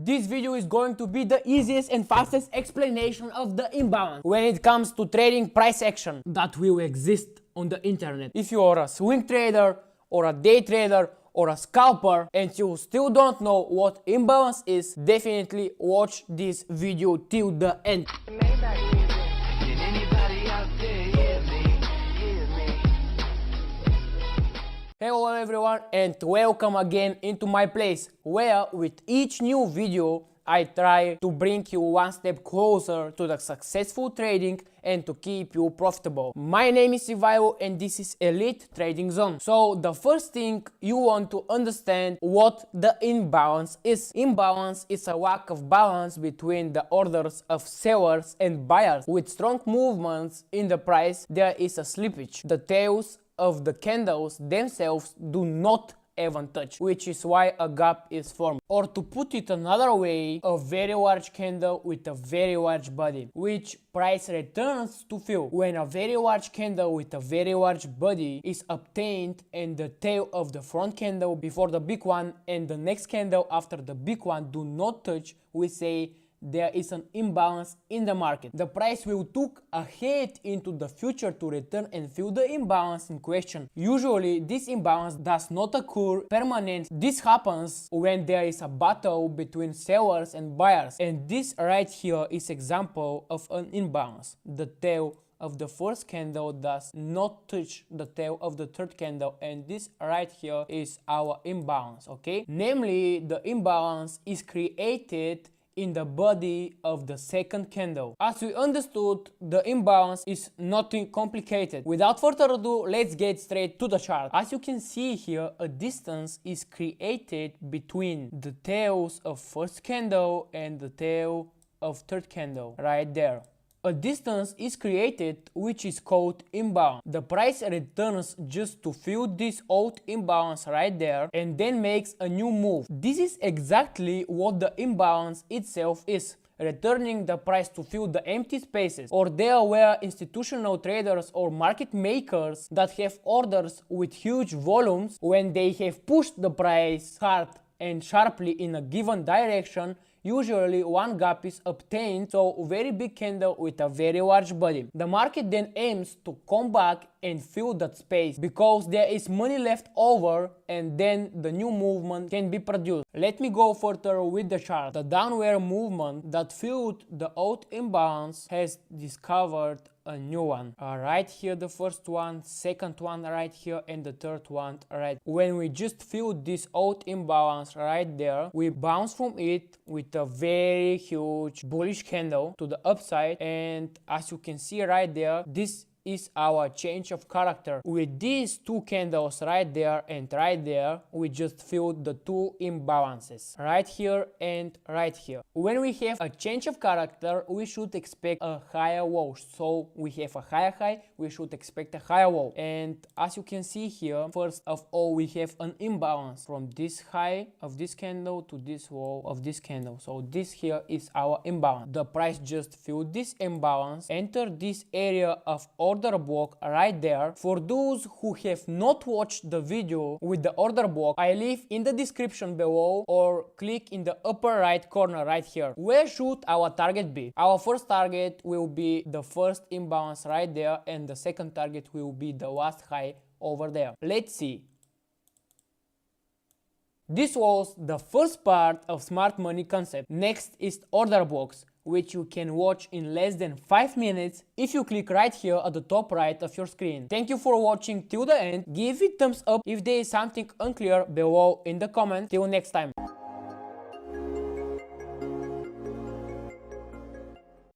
This video is going to be the easiest and fastest explanation of the imbalance when it comes to trading price action that will exist on the internet. If you are a swing trader or a day trader or a scalper and you still don't know what imbalance is, definitely watch this video till the end. Hello everyone and welcome again into my place, where with each new video I try to bring you one step closer to the successful trading and to keep you profitable. My name is Ivailo and this is Elite Trading Zone. So the first thing you want to understand what the imbalance is. Imbalance is a lack of balance between the orders of sellers and buyers. With strong movements in the price, there is a slippage. The tails of the candles themselves do not even touch, which is why a gap is formed. Or to put it another way, a very large candle with a very large body, which price returns to fill. When a very large candle with a very large body is obtained and the tail of the front candle before the big one and the next candle after the big one do not touch, we say there is an imbalance in the market. The price will look ahead into the future to return and fill the imbalance in question. Usually this imbalance does not occur permanent. This happens when there is a battle between sellers and buyers, and this right here is example of an imbalance. The tail of the first candle does not touch the tail of the third candle, and this right here is our imbalance, okay? Namely, the imbalance is created in the body of the second candle. As we understood, the imbalance is nothing complicated. Without further ado, let's get straight to the chart. As you can see here, a distance is created between the tails of first candle and the tail of third candle, right there. A distance is created which is called imbalance. The price returns just to fill this old imbalance right there and then makes a new move. This is exactly what the imbalance itself is, returning the price to fill the empty spaces. Or there were institutional traders or market makers that have orders with huge volumes. When they have pushed the price hard and sharply in a given direction, usually one gap is obtained, so a very big candle with a very large body. The market then aims to come back and fill that space because there is money left over, and then the new movement can be produced. Let me go further with the chart. The downward movement that filled the old imbalance has discovered a new one. Right here the first one, second one right here, and the third one right. When we just filled this old imbalance right there, we bounce from it with a very huge bullish candle to the upside, and as you can see right there, this is our change of character. With these two candles right there and right there, we just filled the two imbalances right here and right here. When we have a change of character, we should expect a higher low. So we have a higher high, we should expect a higher low. And as you can see here, first of all, we have an imbalance from this high of this candle to this low of this candle. So this here is our imbalance. The price just filled this imbalance, enter this area of order block right there. For those who have not watched the video with the order block, I leave in the description below, or click in the upper right corner right here. Where should our target be? Our first target will be the first imbalance right there, and the second target will be the last high over there. Let's see. This was the first part of smart money concept. Next is order blocks, which you can watch in less than 5 minutes if you click right here at the top right of your screen. Thank you for watching till the end. Give it thumbs up if there is something unclear below in the comments. Till next time.